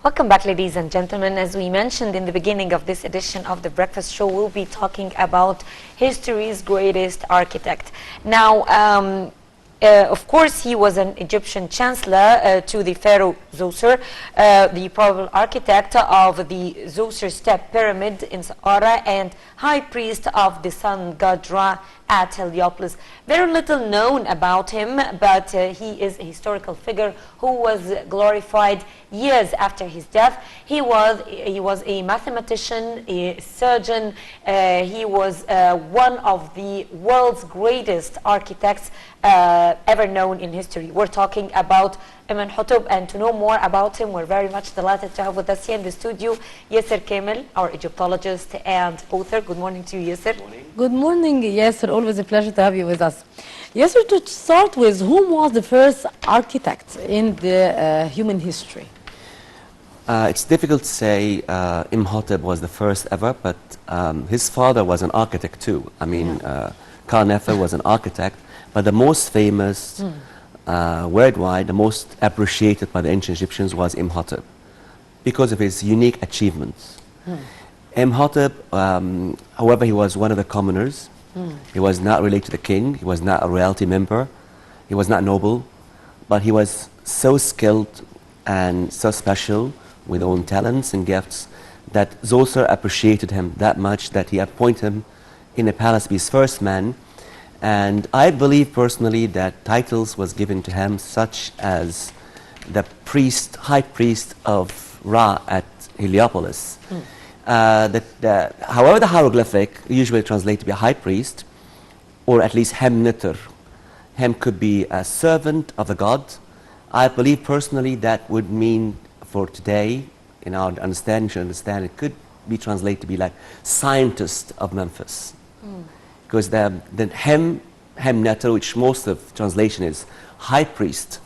Welcome back, ladies and gentlemen. As we mentioned in the beginning of this edition of the Breakfast Show, we'll be talking about history's greatest architect. Now, of course, he was an Egyptian chancellor to the pharaoh Yasser, the probable architect of the Yasser step pyramid in Saqqara and high priest of the sun god Ra at Heliopolis. Very little known about him, but he is a historical figure who was glorified years after his death. He was a mathematician, a surgeon. He was one of the world's greatest architects ever known in history. We're talking about Amenhotep, and to know more about him, we're very much delighted to have with us here in the studio Yasser Kamel, our Egyptologist and author. Good morning to you, Yasser. Good morning, Yasser. Always a pleasure to have you with us. Yasser, to start with, whom was the first architect in the human history? It's difficult to say Imhotep was the first ever, but his father was an architect too. I mean, Khan Nefer was an architect, but the most famous worldwide, the most appreciated by the ancient Egyptians was Imhotep because of his unique achievements. Imhotep, however, he was one of the commoners. He was not related to the king. He was not a royalty member. He was not noble, but he was so skilled and so special with own talents and gifts that Yasser appreciated him that much that he appointed him in the palace to be his first man. And I believe personally that titles was given to him such as the priest, high priest of Ra at Heliopolis. However, the hieroglyphic usually translates to be a high priest, or at least Hem Nitter. Hem could be a servant of the god. I believe personally that would mean for today, in our understanding, it could be translated to be like scientist of Memphis. Because the Hem Neter, which most of translation is high priest,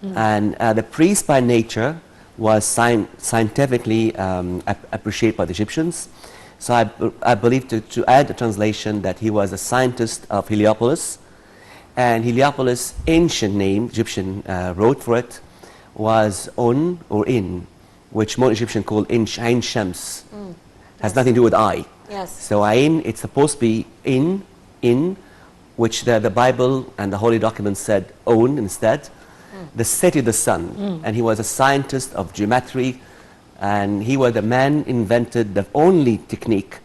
and the priest by nature was scientifically appreciated by the Egyptians. So I believe to add a translation that he was a scientist of Heliopolis, and Heliopolis, ancient name, Egyptian wrote for it, was On or In, which modern Egyptian called Ain Shams. Has nothing to do with I. Yes. So Ain, it's supposed to be in, which the Bible and the holy documents said On instead. The city of the sun. And he was a scientist of geometry, and he was the man invented the only technique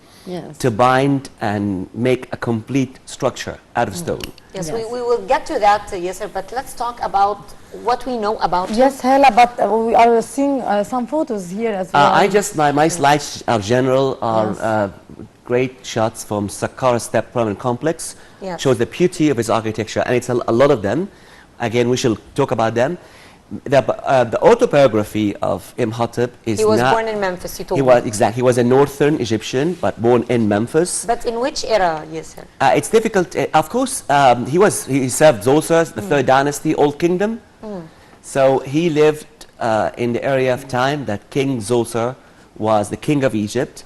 to bind and make a complete structure out of stone. Yes, we will get to that, Yasser, but let's talk about what we know about him. Yes, Hela, but we are seeing some photos here as well. My slides are general, are great shots from Saqqara Step Pyramid Complex. Shows the beauty of his architecture, and it's a lot of them. Again, we shall talk about them. The autobiography of Imhotep is he was born in Memphis, you told me. Exactly. He was a northern Egyptian, but born in Memphis. But in which era, Yasser? It's difficult. Of course, he served Yasser, the third dynasty, Old Kingdom. So he lived in the area of time that King Yasser was the king of Egypt.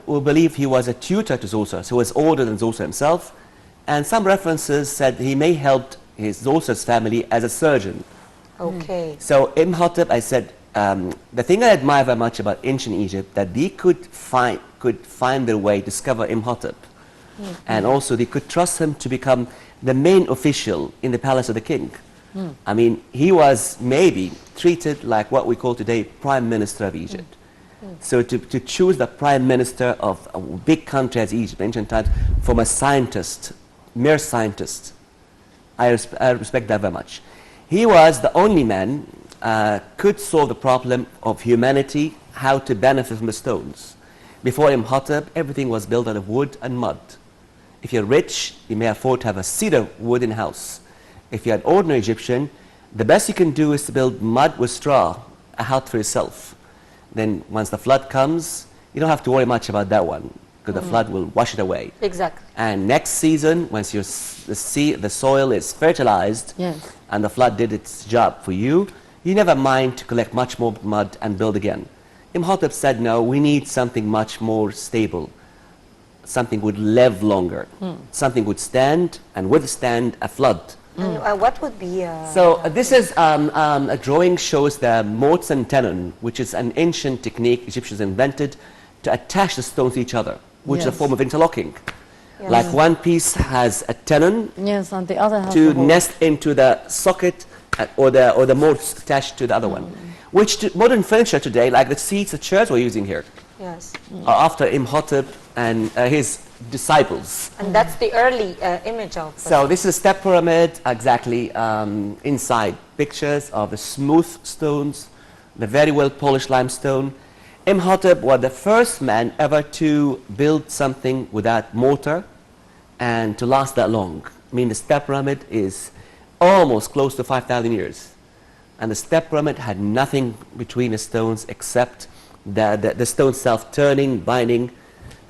We believe he was a tutor to Yasser, so he was older than Yasser himself. And some references said he may helped Yasser's family as a surgeon. Okay. So Imhotep, I said, the thing I admire very much about ancient Egypt, that they could find their way, discover Imhotep. And also they could trust him to become the main official in the palace of the king. I mean, he was maybe treated like what we call today Prime Minister of Egypt. So to choose the Prime Minister of a big country as Egypt, ancient times, from a scientist, mere scientist, I respect that very much. He was the only man could solve the problem of humanity, how to benefit from the stones. Before Imhotep, everything was built out of wood and mud. If you're rich, you may afford to have a cedar wooden house. If you're an ordinary Egyptian, the best you can do is to build mud with straw, a house for yourself. Then once the flood comes, you don't have to worry much about that one, because the flood will wash it away. Exactly. And next season, once the soil is fertilized, and the flood did its job for you, you never mind to collect much more mud and build again. Imhotep said, no, we need something much more stable. Something would live longer. Something would stand and withstand a flood And what would be... So this is a drawing shows the mortise and tenon, which is an ancient technique Egyptians invented to attach the stones to each other, which is a Yes. form of interlocking. Yes. Like one piece has a tenon Yes, and the other has to the hole. nest into the socket or the mortise attached to the other one, which modern furniture today, like the seats, the chairs we're using here, Yes. are after Imhotep and his disciples. And that's the early image of... So this is a step pyramid, exactly, inside pictures of the smooth stones, the very well polished limestone. Imhotep was the first man ever to build something without mortar and to last that long. I mean, the step pyramid is almost close to 5,000 years. And the step pyramid had nothing between the stones except the stone self-turning, binding,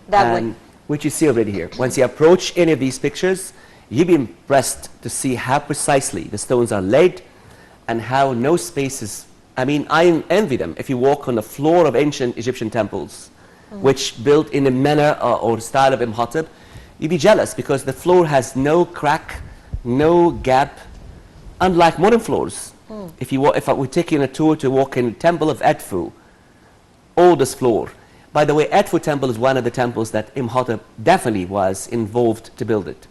That way. which you see already here. Once you approach any of these pictures, you'll be impressed to see how precisely the stones are laid and how no spaces. I mean, I envy them. If you walk on the floor of ancient Egyptian temples, which built in a manner or style of Imhotep, you'd be jealous because the floor has no crack, no gap, unlike modern floors. If I would take you on a tour to walk in the Temple of Edfu, oldest floor. By the way, Edfu Temple is one of the temples that Imhotep definitely was involved to build it.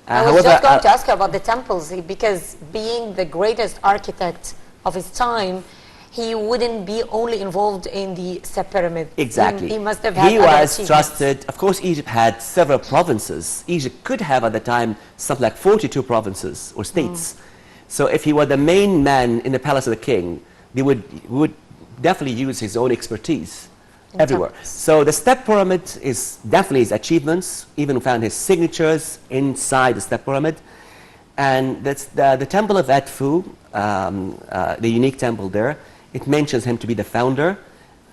I was just going to ask you about the temples, because being the greatest architect of his time, he wouldn't be only involved in the step pyramid. Exactly. He must have had He other was achievements. trusted. Of course, Egypt had several provinces. Egypt could have at the time something like 42 provinces or states. So if he were the main man in the palace of the king, he would definitely use his own expertise everywhere. temples. So the step pyramid is definitely his achievements. Even we found his signatures inside the step pyramid. And that's the temple of Edfu, the unique temple there. It mentions him to be the founder.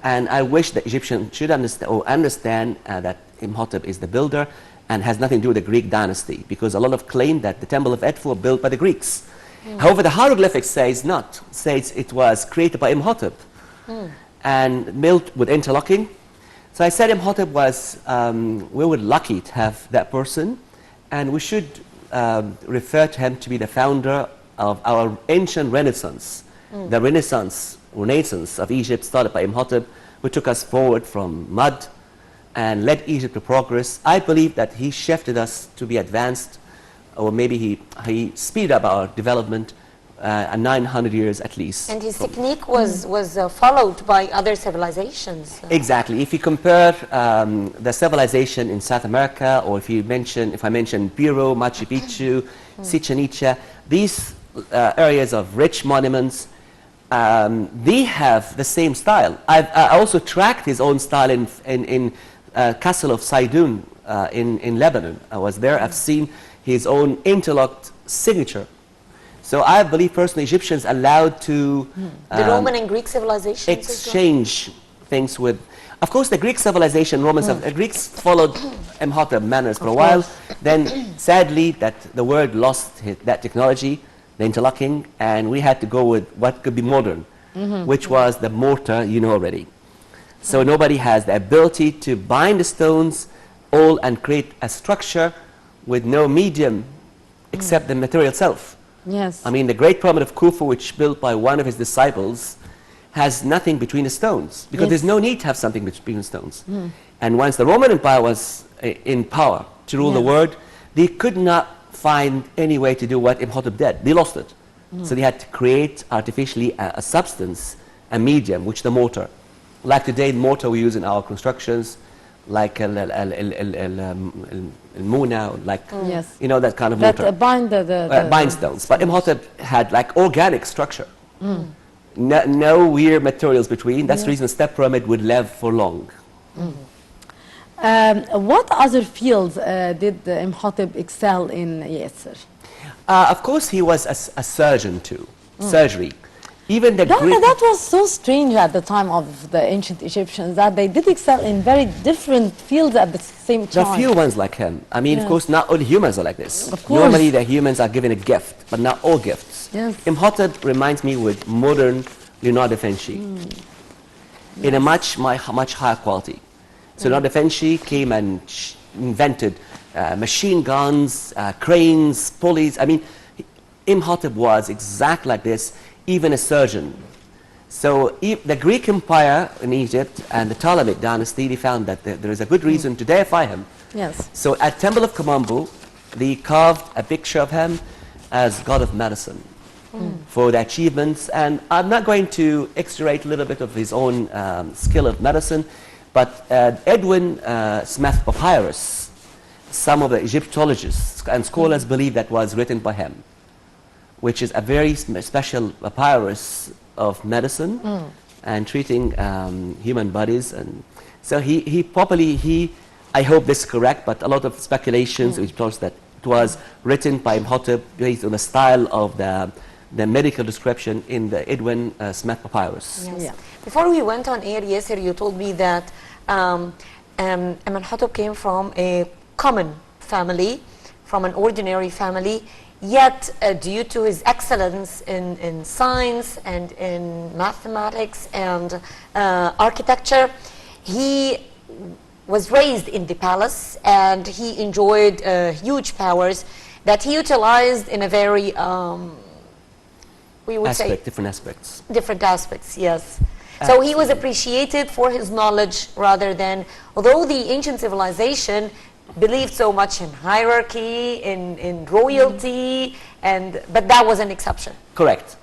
And I wish the Egyptians should understand that Imhotep is the builder and has nothing to do with the Greek dynasty, because a lot of claim that the temple of Edfu was built by the Greeks. However, the hieroglyphics says it was created by Imhotep and built with interlocking. So I said Imhotep was, we were lucky to have that person, and we should refer to him to be the founder of our ancient Renaissance. The Renaissance of Egypt started by Imhotep, who took us forward from mud and led Egypt to progress. I believe that he shifted us to be advanced, or maybe he speeded up our development 900 years at least. And his technique was followed by other civilizations. Exactly. If you compare the civilization in South America, or if I mention Peru, Machu Picchu, Chichen Itza, these areas of rich monuments, they have the same style. I also tracked his own style in Castle of Sidon in Lebanon. I was there. I've seen his own interlocked signature. So I believe personally Egyptians allowed to The Roman and Greek civilizations as well? exchange things with. Of course, the Greek civilization, the Greeks followed Imhotep manners for a while. Then, sadly, that the world lost that technology, the interlocking, and we had to go with what could be modern, which was the mortar, you know already. So nobody has the ability to bind the stones all and create a structure with no medium except the material itself. Yes. I mean, the Great Pyramid of Khufu, which built by one of his disciples, has nothing between the stones, because there's no need to have something between the stones. And once the Roman Empire was in power to rule the world, they could not find any way to do what Imhotep did. They lost it. So they had to create artificially a substance, a medium, which the mortar. Like today, the mortar we use in our constructions, like al-muna, like, Yes. you know, that kind of That mortar. bind the Bind stones. But Imhotep had like organic structure. No weird materials between. That's the reason the step pyramid would live for long. What other fields did Imhotep excel in, Yasser? Of course, he was a surgeon too. Surgery. Even the Greek. That was so strange at the time of the ancient Egyptians, that they did excel in very different fields at the same time. There are few ones like him. I mean, of course, not all humans are like this. Of course. Normally, the humans are given a gift, but not all gifts. Yes. Imhotep reminds me with modern Leonardo da Vinci in a much higher quality. So Leonardo da Vinci came and invented machine guns, cranes, pulleys. I mean, Imhotep was exactly like this, even a surgeon. So the Greek Empire in Egypt and the Ptolemaic dynasty, they found that there is a good reason to deify him. Yes. So at Temple of Kamambu, they carved a picture of him as god of medicine for the achievements. And I'm not going to exaggerate a little bit of his own skill of medicine, but Edwin Smith Papyrus, some of the Egyptologists and scholars believe that was written by him, which is a very special papyrus of medicine and treating human bodies. And so I hope this is correct, but a lot of speculations which shows that it was written by Imhotep based on the style of the medical description in the Edwin Smith Papyrus. Yes. Yeah. Before we went on air, Yasser, you told me that Imhotep came from a common family, from an ordinary family, yet due to his excellence in science and in mathematics and architecture, he was raised in the palace and he enjoyed huge powers that he utilized in a very, we would say, Different aspects. different aspects, yes. So he was appreciated for his knowledge rather than, although the ancient civilization believed so much in hierarchy, in royalty, but that was an exception. Correct.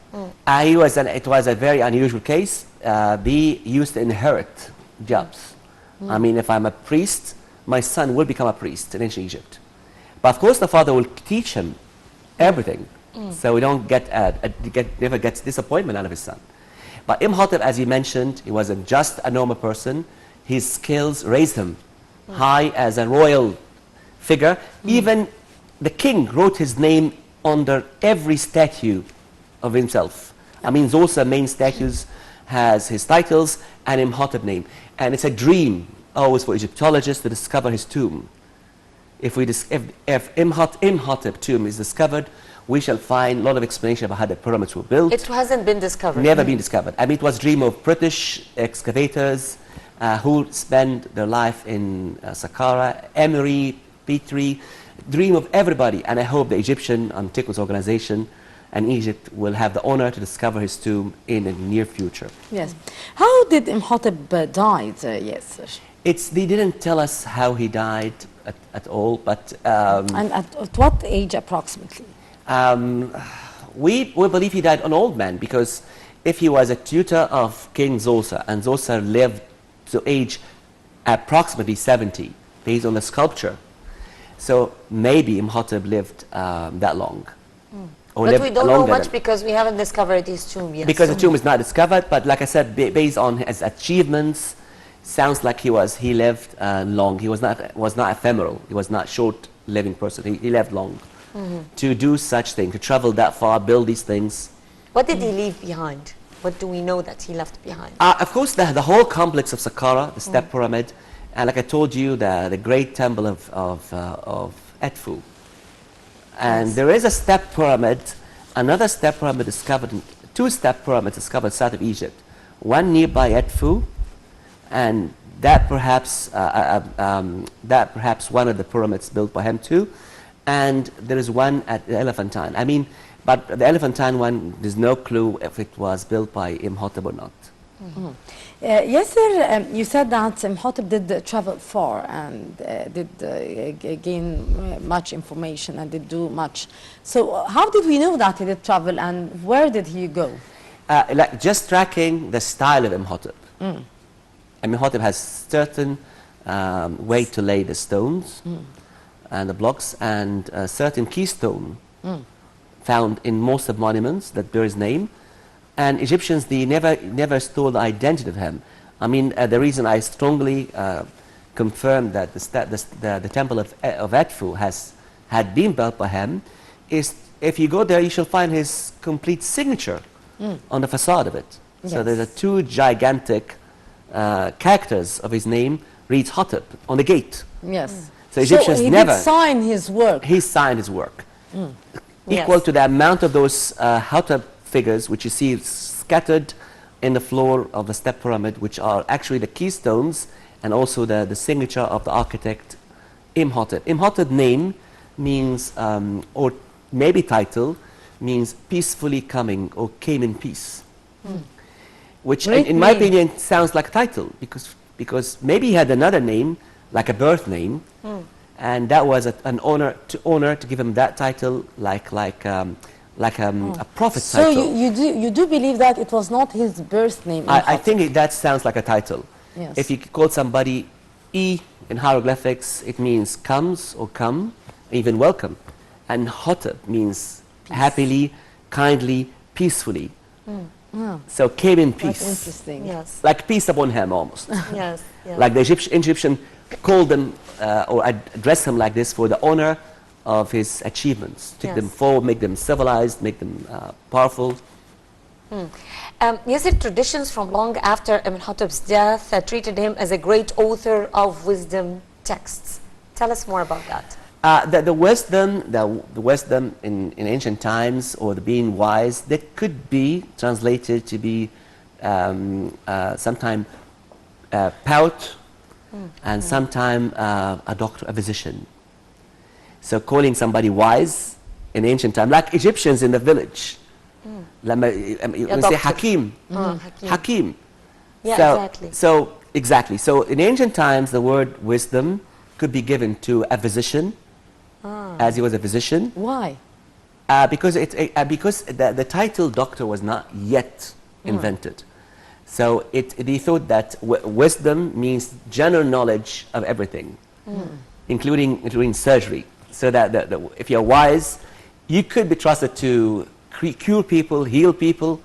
It was a very unusual case. They used to inherit jobs. I mean, if I'm a priest, my son will become a priest in ancient Egypt. But of course, the father will teach him everything, so we don't never gets disappointment out of his son. But Imhotep, as you mentioned, he wasn't just a normal person. His skills raised him high as a royal figure. Even the king wrote his name under every statue of himself. I mean, those main statues has his titles and Imhotep name. And it's a dream always for Egyptologists to discover his tomb. If Imhotep tomb is discovered, we shall find a lot of explanation about how the pyramids were built. It hasn't been discovered. Never been discovered. I mean, it was dream of British excavators who spent their life in Saqqara, Emery, Petrie, dream of everybody. And I hope the Egyptian Antiquities Organization and Egypt will have the honor to discover his tomb in the near future. Yes. How did Imhotep died? Yes. They didn't tell us how he died at all, but And at what age approximately? we believe he died an old man, because if he was a tutor of King Zoser, and Zoser lived to age approximately 70 based on the sculpture, so maybe Imhotep lived that long. But we don't know much because we haven't discovered his tomb yet. Because the tomb is not discovered, but like I said, based on his achievements, sounds like he lived long. He was not ephemeral. He was not short living person. He lived long to do such things, to travel that far, build these things. What did he leave behind? What do we know that he left behind? Of course, the whole complex of Saqqara, the step pyramid, and like I told you, the great temple of Edfu. And there is a step pyramid, another step pyramid discovered, two step pyramids discovered south of Egypt. One nearby Edfu, and that perhaps one of the pyramids built by him too. And there is one at the Elephantine. I mean, but the Elephantine one, there's no clue if it was built by Imhotep or not. Yasser, you said that Imhotep did travel far and did gain much information and did do much. So how did we know that he did travel and where did he go? Like just tracking the style of Imhotep. Imhotep has certain way to lay the stones and the blocks, and a certain keystone found in most of monuments that bear his name. And Egyptians, they never stole the identity of him. I mean, the reason I strongly confirm that the temple of Edfu had been built by him is, if you go there, you shall find his complete signature on the facade of it. Yes. So there's two gigantic characters of his name reads Hotep on the gate. Yes. So Egyptians he never did sign his work. He signed his work, equal Yes. to the amount of those Hotep figures which you see scattered in the floor of the step pyramid, which are actually the keystones and also the signature of the architect Imhotep. Imhotep name means, or maybe title, means peacefully coming or came in peace. Which, Great in my name. opinion, sounds like a title because maybe he had another name, like a birth name, and that was an honor to give him that title, like a prophet So title. you do believe that it was not his birth name? I think that sounds like a title. Yes. If you call somebody E in hieroglyphics, it means comes or come, even welcome. And Hotep means happily, kindly, peacefully. So came in That's peace. interesting. Yes. Like peace upon him almost. Yes. Yes. Like the Egyptian called them or addressed him like this for the honor of his achievements. Take them Yes. forward, make them civilized, make them powerful. Yes, traditions from long after Amenhotep's death treated him as a great author of wisdom texts. Tell us more about that. The wisdom in ancient times, or the being wise, that could be translated to be sometime pout, and sometime a doctor, a physician. So calling somebody wise in ancient time, like Egyptians in the village. You can say doctor. Hakim. Hakim. Hakim. Yeah, so, exactly. So in ancient times, the word wisdom could be given to a physician, as he was a physician. Why? Because the title doctor was not yet invented. So they thought that wisdom means general knowledge of everything, including surgery. So that if you're wise, you could be trusted to cure people, heal people,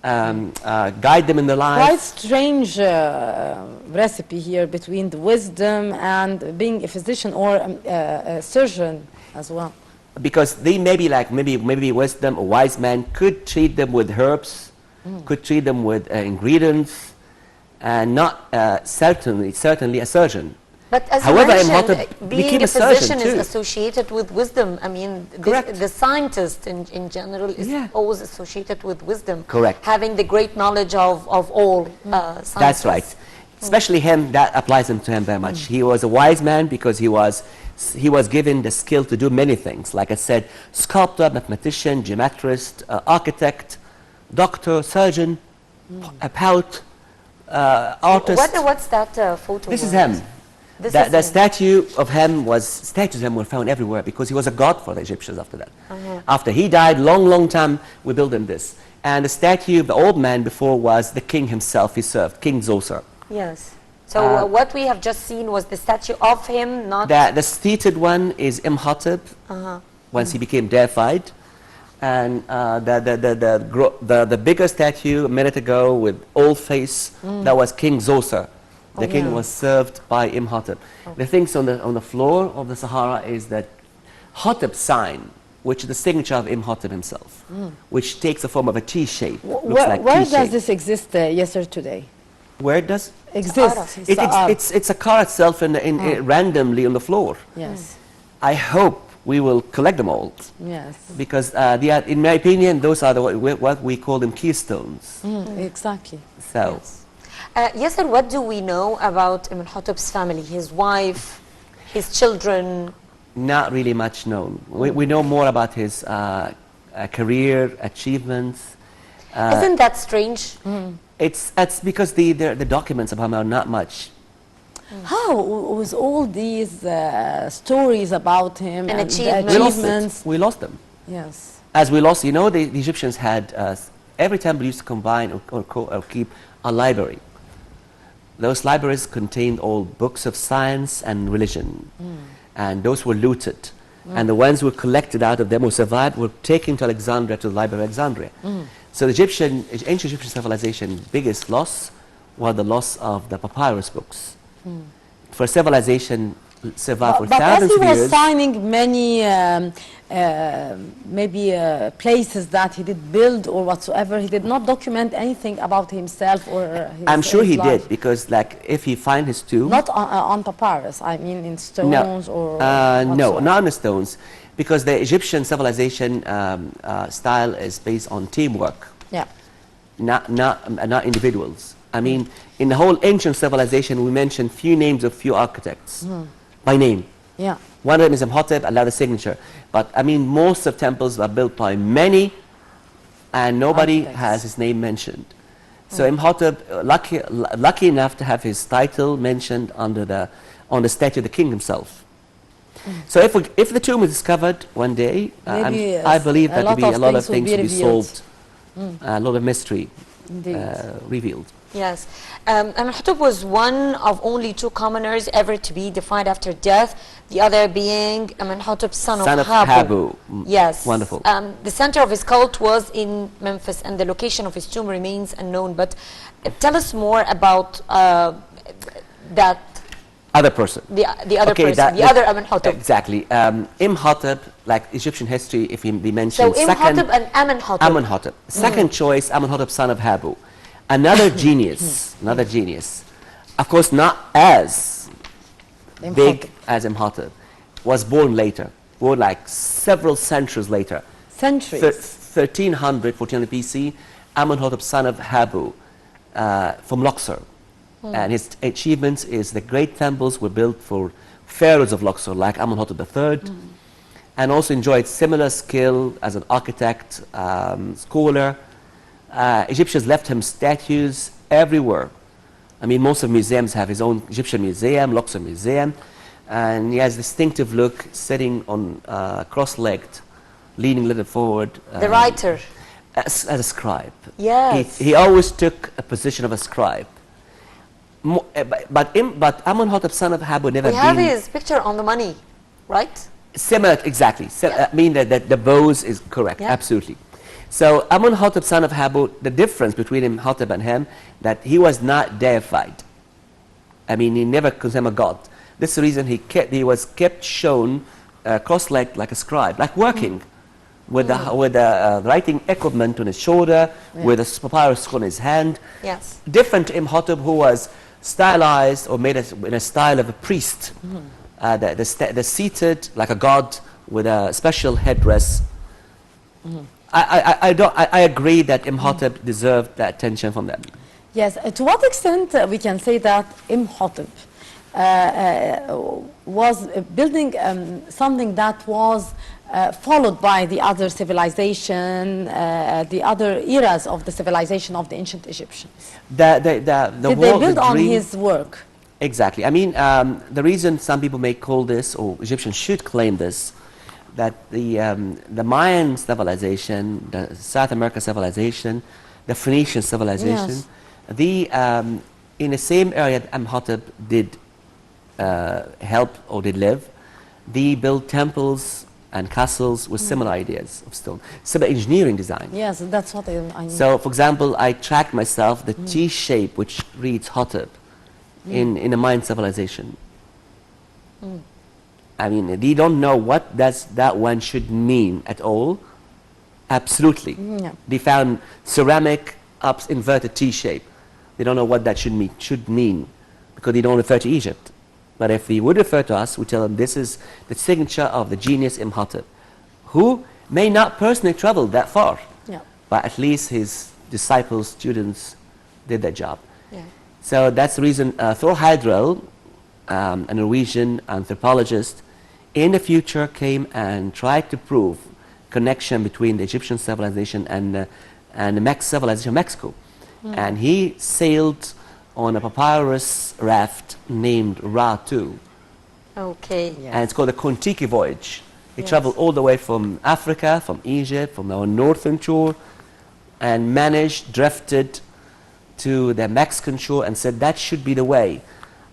guide them in their Quite life. strange recipe here between the wisdom and being a physician or a surgeon as well. Because they maybe wisdom, a wise man could treat them with herbs, could treat them with ingredients, and not certainly a surgeon. But as However, you mentioned, Imhotep being became a a surgeon physician is too. associated with wisdom. I mean, Correct. the scientist in general is Yeah. always associated with wisdom. Correct. Having the great knowledge of all sciences. That's right. Especially him, that applies to him very much. He was a wise man because he was given the skill to do many things. Like I said, sculptor, mathematician, geometrist, architect, doctor, surgeon, a poet, artist. What's that photo? This is of? him. This The is him. statues of him were found everywhere because he was a god for the Egyptians after that. After he died, long time, we built him this. And the statue of the old man before was the king himself he served, King Yasser. Yes. So what we have just seen was the statue of him, not... The seated one is Imhotep, once he became deified. And the bigger statue a minute ago with old face, that was King Yasser. The king was served by Imhotep. The things on the floor of the Sahara is that Hotep sign, which is the signature of Imhotep himself, which takes the form of a T shape. Looks like Where T-shape. does this exist, Yasser, today? Where it does? Exist. It's a car itself randomly on the floor. Yes. I hope we will collect them all. Yes. Because in my opinion, those are what we call them keystones. Exactly. So. Yasser, what do we know about Amenhotep's family, his wife, his children? Not really much known. We know more about his career, achievements. Isn't that strange? It's because the documents about him are not much. How was all these stories about him And the achievements? We lost them. Yes. As we lost, the Egyptians had, every temple used to combine or keep a library. Those libraries contained all books of science and religion. And those were looted. And the ones who were collected out of them who survived were taken to Alexandria, to the Library of Alexandria. So the ancient Egyptian civilization biggest loss was the loss of the papyrus books. For civilization survived for But as thousands he of was years. signing many places that he did build or whatsoever, he did not document anything about himself or his I'm sure he life. did, because if he find his tomb. Not on papyrus, I mean in stones or no, whatsoever. not on the stones, because the Egyptian civilization style is based on teamwork, Yeah. not individuals. I mean, in the whole ancient civilization, we mentioned few names of few architects by name. Yeah. One of them is Imhotep, another signature. But I mean, most of temples are built by many, and nobody Architects. has his name mentioned. So Imhotep, lucky enough to have his title mentioned on the statue of the king himself. So if the tomb is discovered one day, Maybe, I believe that a a lot of things things will will be be revealed. solved, a lot of mystery Indeed. revealed. Yes. Amenhotep was one of only two commoners ever to be defined after death, the other being Amenhotep, son of Habu. Yes. Wonderful. The center of his cult was in Memphis, and the location of his tomb remains unknown. But tell us more about that. Other person. The other person, the other Amenhotep. Exactly. Imhotep, like Egyptian history, if we mention So Imhotep and Amenhotep. Amenhotep. Second choice, Amenhotep, son of Habu. Another genius, another genius. Of course, not as big as Imhotep. Was born later, born like several centuries later. Centuries. 1300, 1400 BC, Amenhotep, son of Habu, from Luxor. And his achievements is the great temples were built for pharaohs of Luxor, like Amenhotep III, and also enjoyed similar skill as an architect, scholar. Egyptians left him statues everywhere. I mean, most of museums have his own Egyptian museum, Luxor Museum, and he has distinctive look, sitting on cross-legged, leaning a little forward. The writer. As a scribe. Yes. He always took a position of a scribe. But Amenhotep, son of Habu, never We been... have his picture on the money, right? Similar, exactly. I mean that the bows is correct, absolutely. So Amenhotep, son of Habu, the difference between Imhotep and him, that he was not deified. I mean, he never considered him a god. This is the reason he was kept shown cross-legged like a scribe, like working with the writing equipment on his shoulder, with a papyrus on his hand. Yes. Different to Imhotep, who was stylized or made in a style of a priest. The seated like a god with a special headdress. I agree that Imhotep deserved the attention from them. Yes. To what extent we can say that Imhotep was building something that was followed by the other civilization, the other eras of the civilization of the ancient Egyptians? Did they build on his work? Exactly. I mean, the reason some people may call this, or Egyptians should claim this, that the Mayan civilization, the South American civilization, the Phoenician civilization, in the same area that Imhotep did help or did live, they built temples and castles with similar ideas of stone, similar engineering design. Yes, that's what I mean. So, for example, I tracked myself the T shape which reads Hotep in the Mayan civilization. I mean, they don't know what does that one should mean at all. Absolutely. They found ceramic inverted T shape. They don't know what that should mean because they don't refer to Egypt. But if they would refer to us, we tell them this is the signature of the genius Imhotep, who may not personally travel that far, but at least his disciples, students, did their job. So that's the reason Thor Heyerdahl, a Norwegian anthropologist, in the future came and tried to prove connection between the Egyptian civilization and the Mex civilization of Mexico. And he sailed on a papyrus raft named Ra-2. Okay. And it's called the Kon-Tiki voyage. He traveled all the way from Africa, from Egypt, from our northern shore, and drifted to the Mexican shore and said that should be the way.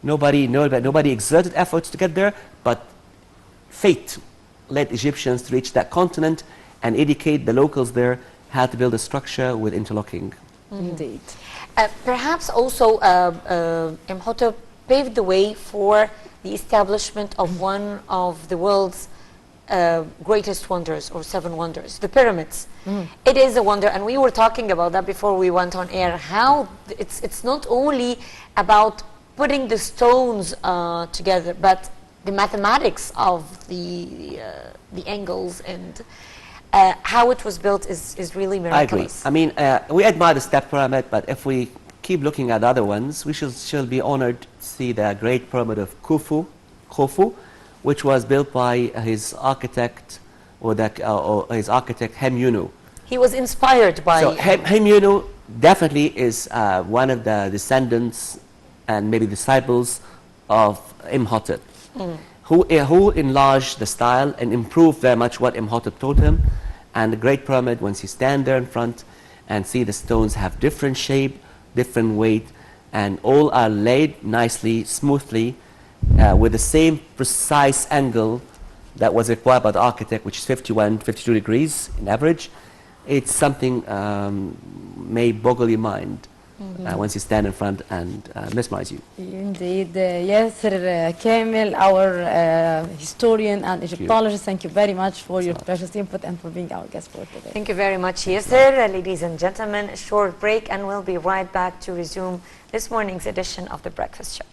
Nobody exerted efforts to get there, but fate led Egyptians to reach that continent and educate the locals there how to build a structure with interlocking. Indeed. Perhaps also Imhotep paved the way for the establishment of one of the world's greatest wonders, or 7 wonders, the pyramids. It is a wonder, and we were talking about that before we went on air, how it's not only about putting the stones together, but the mathematics of the angles and how it was built is really miraculous. I agree. I mean, we admire the step pyramid, but if we keep looking at other ones, we shall be honored to see the Great Pyramid of Khufu, which was built by his architect, or his architect Hemyunu. He was inspired by... So Hemyunu definitely is one of the descendants and maybe disciples of Imhotep, who enlarged the style and improved very much what Imhotep taught him. And the Great Pyramid, once you stand there in front and see the stones have different shape, different weight, and all are laid nicely, smoothly, with the same precise angle that was required by the architect, which is 51, 52 degrees in average. It's something may boggle your mind once you stand in front and mesmerize you. Indeed. Yasser Kamel, our historian and Egyptologist, thank you very much for your precious input and for being our guest for today. Thank you very much, Yasser. Ladies and gentlemen, a short break and we'll be right back to resume this morning's edition of The Breakfast Show.